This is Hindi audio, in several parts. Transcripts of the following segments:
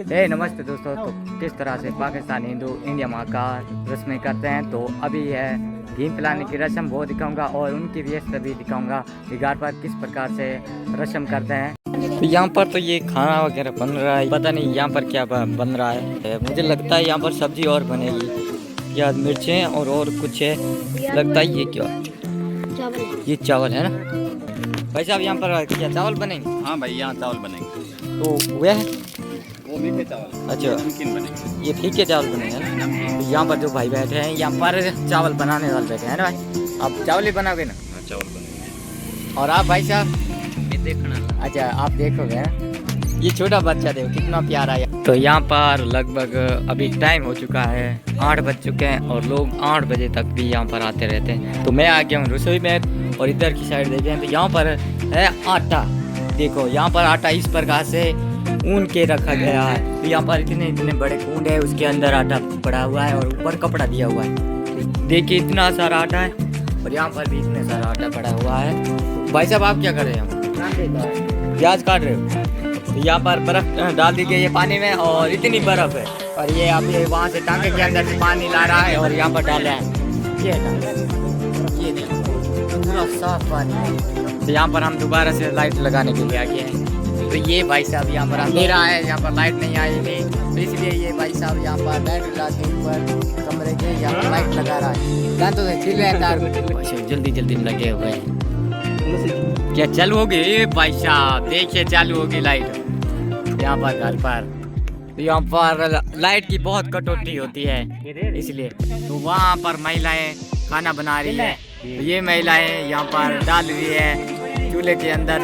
नमस्ते दोस्तों। तो किस तरह से पाकिस्तान हिंदू इंडिया माँ का रस्में करते हैं, तो अभी है घी पिलाने की रस्म वो दिखाऊंगा और उनकी व्यवस्था भी दिखाऊंगा कि घर पर किस प्रकार से रस्म करते हैं। तो यहाँ पर तो ये खाना वगैरह बन रहा है, पता नहीं यहाँ पर क्या बन रहा है। मुझे लगता है यहाँ पर सब्जी और बनेगी या मिर्चें और कुछ है, लगता है ये क्या ये चावल है ना भाई साहब। यहाँ पर क्या चावल बनेंगे? हाँ भाई, यहाँ चावल बनेंगे। तो वह वो मीठे चावल, अच्छा नमकीन बनेंगे। ये फीके चावल बने हैं ना। तो यहाँ पर जो भाई बैठे हैं यहाँ पर चावल बनाने वाले बैठे हैं ना भाई। आप चावल ही बनाओगे ना? हाँ, चावल बनेंगे। और आप भाई साहब? मैं देखना। अच्छा, आप देखोगे ना। ये छोटा बच्चा देखो कितना प्यारा है। तो यहाँ पर लगभग अभी टाइम हो चुका है, 8 बज चुके हैं और लोग 8 बजे तक भी यहाँ पर आते रहते हैं। तो मैं आ गया हूँ रसोई में और इधर की साइड देखें तो यहाँ पर है आटा। देखो यहाँ पर आटा इस प्रकार से ऊन के रखा गया है। तो यहाँ पर इतने इतने बड़े कूंड है, उसके अंदर आटा पड़ा हुआ है और ऊपर कपड़ा दिया हुआ है। देखिए इतना सारा आटा है और यहाँ पर भी इतने सारा आटा पड़ा हुआ है। भाई साहब आप क्या कर रहे हैं? प्याज काट रहे हो। तो यहाँ पर बर्फ डाल दी गई है पानी में और इतनी बर्फ है और ये अभी वहाँ से टांके के अंदर से पानी ला रहा है और यहाँ पर डाला है। ये पूरा साफ पानी है। तो यहाँ पर हम दोबारा से लाइट लगाने के लिए आ गए हैं। तो ये भाई साहब यहाँ पर अंधेरा है, यहाँ पर लाइट नहीं आई थी, तो इसलिए ये भाई साहब यहाँ पर लाइट लगा के ऊपर कमरे के यहाँ पर लाइट लगा रहा है। तो जल्दी जल्दी में लगे हुए हैं। क्या चालू होगी भाई साहब? देखिए चालू होगी लाइट यहाँ पर घर पर। तो यहाँ पर लाइट की बहुत कटौती होती है इसलिए। तो वहाँ पर महिलाएं खाना बना रही है। तो ये महिलाएं यहाँ पर डाल रही है चूल्हे के अंदर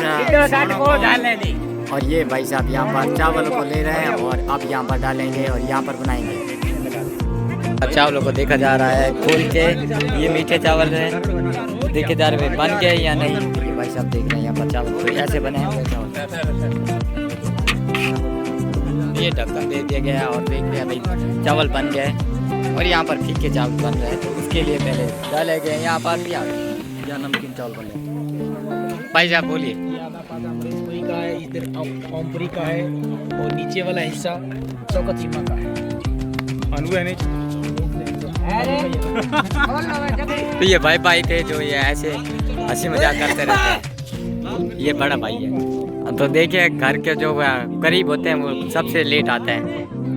और ये भाई साहब यहाँ पर चावल को ले रहे हैं और अब यहाँ पर डालेंगे और यहाँ पर बनाएंगे। चावलों को देखा जा रहा है खोल के, ये मीठे चावल है, देखे जा रहे हैं बन गए या नहीं। भाई साहब देख रहे हैं यहाँ पर चावल तो ऐसे बने हैं चावल। ये ढक्कन दे दिया गया और देख रहे हैं भाई चावल बन गए और यहाँ पर फीके चावल बन रहे हैं। तो उसके लिए पहले डाले गए यहाँ पर या नमकीन चावल बन रहे। भाई साहब बोलिए। का है, इधर ओमपुरी का है और नीचे वाला हिस्सा चौकचीमा का है। अनुभव नहीं। तो ये भाई थे जो ये ऐसे हंसी मजाक करते रहते हैं। ये बड़ा भाई है। तो देखिए घर के जो करीब होते हैं वो सबसे लेट आते हैं,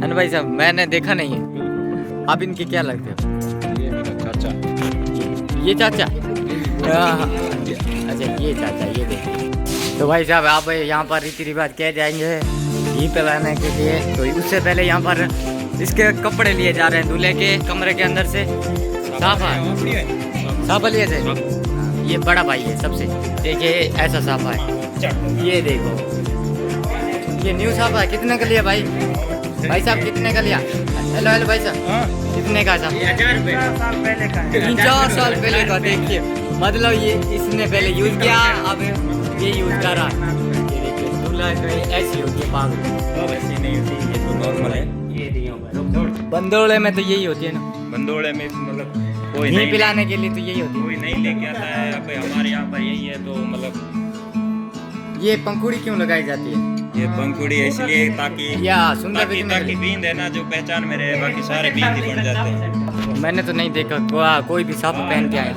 है ना भाई साहब? मैंने देखा नहीं है। आप इनके क्या लगते हो? ये मेरा चाचा। ये चाचा? अच्छा ये चाचा, ये देखिए। तो भाई साहब आप यहाँ पर रीति रिवाज किए जाएंगे घी पिलाने के लिए। तो उससे पहले यहाँ पर इसके कपड़े लिए जा रहे हैं दूल्हे के कमरे के अंदर से। साफा लिए थे। ये बड़ा भाई है सबसे, देखिए ऐसा साफा है। ये देखो ये न्यू साफा है। कितने का लिया भाई? भाई साहब कितने का लिया? हेलो हेलो भाई साहब कितने का था? 3-4 साल पहले का। देखिए मतलब ये इसने पहले यूज किया, अब ये यूज कर रहा है। ये देखिए दूल्हा ऐसी होती है पागल। ऐसी नहीं होती, ये तो नॉर्मल है। बंदोड़े में तो यही होती है ना। बंदोड़े में मतलब कोई नहीं पिलाने के लिए तो यही होती कोई नहीं लेके आता है। अब हमारे यहाँ पर यही है तो मतलब है। ये पंखुड़ी क्यों लगाई जाती है? ये पंखुड़ी इसलिए ताकि या सुंदर ताकि बींद है ना जो पहचान में रहे, बाकी सारे बींद ही बन जाते हैं। मैंने तो नहीं देखा कोई भी साफ पहन के आए।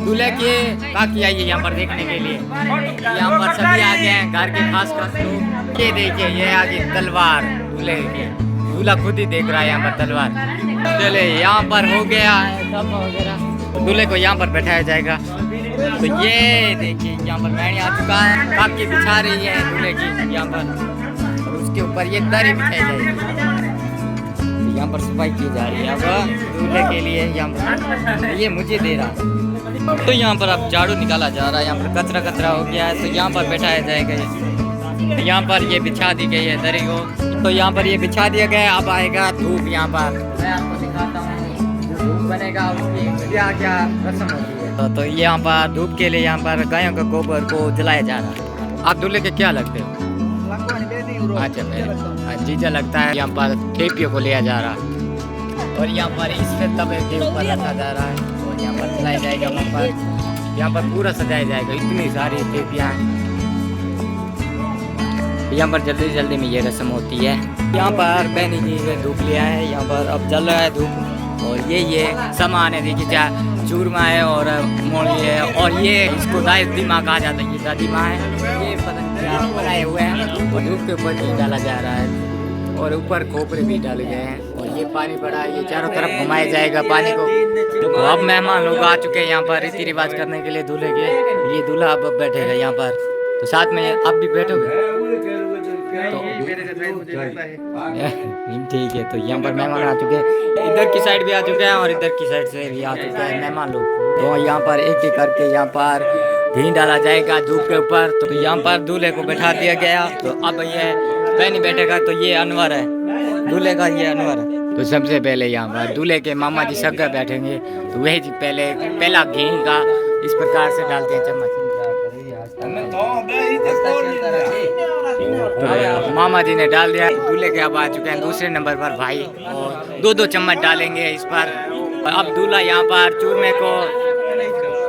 दूल्हे के काकी आई है यहाँ पर देखने के लिए। यहाँ पर सभी आ गए हैं घर के खास लोग। ये देखिए ये आगे तलवार दूल्हे की, दूल्हा खुद ही देख रहा है यहाँ पर तलवार। चले यहाँ पर हो गया है सब वगैरह। दूल्हे को यहाँ पर बैठाया जाएगा। तो ये देखिए यहाँ पर मैंने आ चुका है, काकी बिछा रही है दूल्हे की यहाँ पर और उसके ऊपर ये दरी बिछाई जाएगी। यहाँ पर सफाई की जा रही है अब दूल्हे के लिए। यहाँ पर ये मुझे दे रहा है। तो यहाँ पर अब झाड़ू निकाला जा रहा है। यहाँ पर कचरा कचरा हो गया है तो यहाँ पर बैठाया जाएगा। तो यहाँ पर ये बिछा दी गई है दरी को। तो यहाँ पर ये बिछा दिया गया है। अब आएगा धूप। यहाँ पर मैं आपको दिखाता हूँ धूप बनेगा, उसकी क्या क्या रस्म होती है। तो यहाँ पर धूप के लिए यहाँ पर गायों के गोबर को जलाया जा रहा है। आप दूल्हे के क्या लगते हो? अच्छा जीजा लगता है। यहाँ पर ठेपियों को लिया जा रहा है और यहाँ पर इससे तवे के ऊपर रखा जा रहा है और यहाँ पर जलाया जाएगा। वहाँ पर यहाँ पर पूरा सजाया जाएगा। इतनी सारी ठेपियाँ हैं। यहाँ पर जल्दी जल्दी में ये रस्म होती है। यहाँ पर बहनी जी ने धूप लिया है, यहाँ पर अब जल रहा है धूप। और ये सामान है, देखिए क्या चूरमा है और मूली है, और ये इसको दादीमा कहा जाता है, ये दादीमा है। ये पता नहीं क्या बनाए हुए हैं और धूप के ऊपर घी डाला जा रहा है और ऊपर खोपरे भी डाले गए हैं। और ये पानी पड़ा है, ये चारों तरफ घुमाया जाएगा पानी को। तो अब मेहमान लोग आ चुके हैं यहाँ पर रीति रिवाज करने के लिए दूल्हे के। ये दूल्हा अब बैठेगा यहाँ पर, तो साथ में आप भी बैठोगे तो ठीक है। तो यहाँ पर मेहमान आ चुके हैं, इधर की साइड भी आ चुके हैं और इधर की साइड से भी आ चुके हैं मेहमान लोग। तो यहाँ पर एक एक करके यहाँ पर घी डाला जाएगा धूप के ऊपर। तो यहाँ पर दूल्हे को बैठा दिया गया। तो अब ये बहनी बैठेगा, तो ये अनवर है दूल्हे का, ये अनवर है। तो सबसे पहले यहाँ पर दूल्हे के मामा जी सगा बैठेंगे, तो वही जी पहला घी का इस प्रकार से डालते हैं चम्मच। तो मामा जी ने डाल दिया, दूल्हे के अब आ चुके हैं दूसरे नंबर पर भाई, और 2-2 चम्मच डालेंगे इस पर। और अब दूल्हा यहाँ पर चूरमे को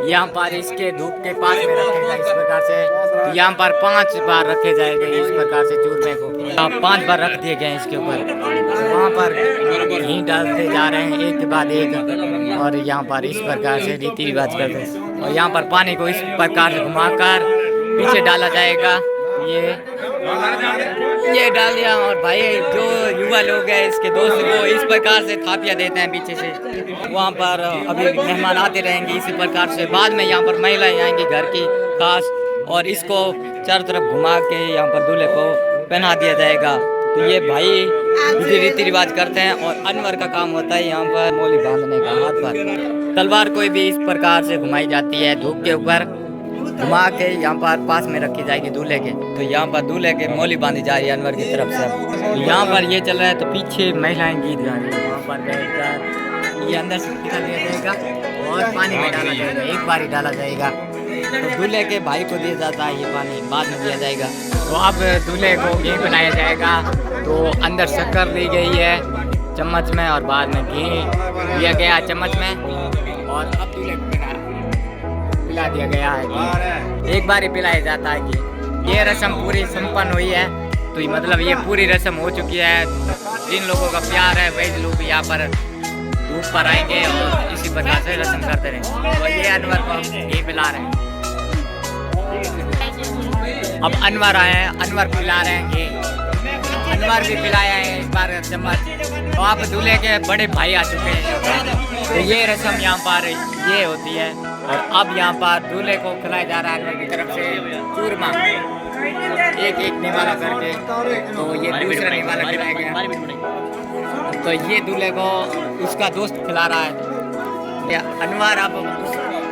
यहाँ पर इसके धूप के पास में रखेगा इस प्रकार से। तो यहाँ पर 5 बार रखे जाएंगे इस प्रकार से चूरमे को, 5 बार रख दिए गए इसके ऊपर। वहाँ पर घी डालते जा रहे हैं एक के बाद एक, और यहाँ पर इस प्रकार से रीति रिवाज करते हैं। और यहाँ पर पानी को इस प्रकार से घुमाकर पीछे डाला जाएगा। ये डाल दिया, और भाई जो युवा लोग हैं इसके दोस्त को इस प्रकार से थापियाँ देते हैं पीछे से। वहाँ पर अभी मेहमान आते रहेंगे इसी प्रकार से। बाद में यहाँ पर महिलाएं आएंगी घर की खास, और इसको चारों तरफ घुमा के यहाँ पर दूल्हे को पहना दिया जाएगा। तो ये भाई रीति रिवाज करते हैं। और अनवर का काम होता है यहाँ पर मौली बांधने का हाथ पर। तलवार कोई भी इस प्रकार से घुमाई जाती है धूप के ऊपर, घुमा के यहाँ पर पास में रखी जाएगी दूल्हे के। तो यहाँ पर दूल्हे के मौली बांधी जा रही है अनवर की तरफ से। तो यहाँ पर ये चल रहा है, तो पीछे महिलाएं गीत गा रही है। वहाँ पर बैठकर ये अंदर से निकाल लिया जाएगा और पानी में डाला जाएगा, एक बार ही डाला जाएगा। तो दूल्हे के भाई को दिया जाता है ये पानी, बाद में दिया जाएगा। तो अब दूल्हे को घी बनाया जाएगा। तो अंदर शक्कर ली गई है चम्मच में, और बाद में घी लिया गया चम्मच में, और अब दूल्हे को पिला दिया गया है। एक बार ही पिलाया जाता है कि ये रस्म पूरी संपन्न हुई है। तो ये मतलब ये पूरी रस्म हो चुकी है। जिन लोगों का प्यार है वही लोग यहाँ पर धूप पर आएंगे और इसी प्रकार से रस्म करते रहेंगे। और ये अनवर को घी पिला रहे हैं। अब अनवर आए हैं, अनवर पिला रहे हैं घी। अनवर भी पिलाया है एक बार चम्मच। तो आप दूल्हे के बड़े भाई आ चुके हैं। तो ये रस्म यहाँ पर ये होती है। और अब यहाँ पर दूल्हे को खिलाया जा रहा है अनवर की तरफ से चूरमा, एक एक निवाला करके। तो ये दूसरा निवाला खिलाया गया। तो ये दूल्हे को उसका दोस्त खिला रहा है। अनवर अब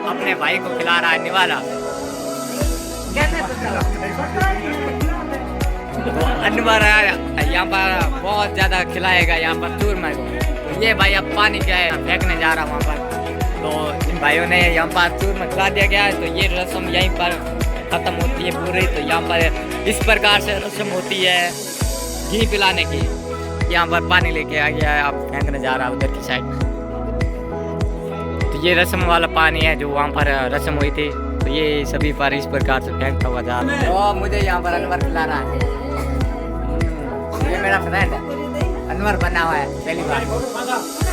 अपने भाई को खिला रहा है निवाला। तो अनवर यहाँ पर बहुत ज़्यादा खिलाएगा यहाँ पर चूरमा को। तो ये भाई अब पानी क्या है फेंकने जा रहा वहाँ पर। तो इन भाइयों ने यहाँ पर चूरमा खिला दिया गया है। तो ये रस्म यहीं पर ख़त्म होती है पूरी। तो यहाँ पर इस प्रकार से रस्म होती है घी पिलाने की। यहाँ पर पानी लेके आ गया है, अब फेंकने जा रहा है उधर की साइड। तो ये रस्म वाला पानी है जो वहाँ पर रस्म हुई थी। तो ये सभी पर इस प्रकार से फेंकता हुआ जा रहा है। तो मुझे यहाँ पर अनवर खिला रहा है। ये मेरा फ्रेंड है, अनवर बना हुआ है पहली बार।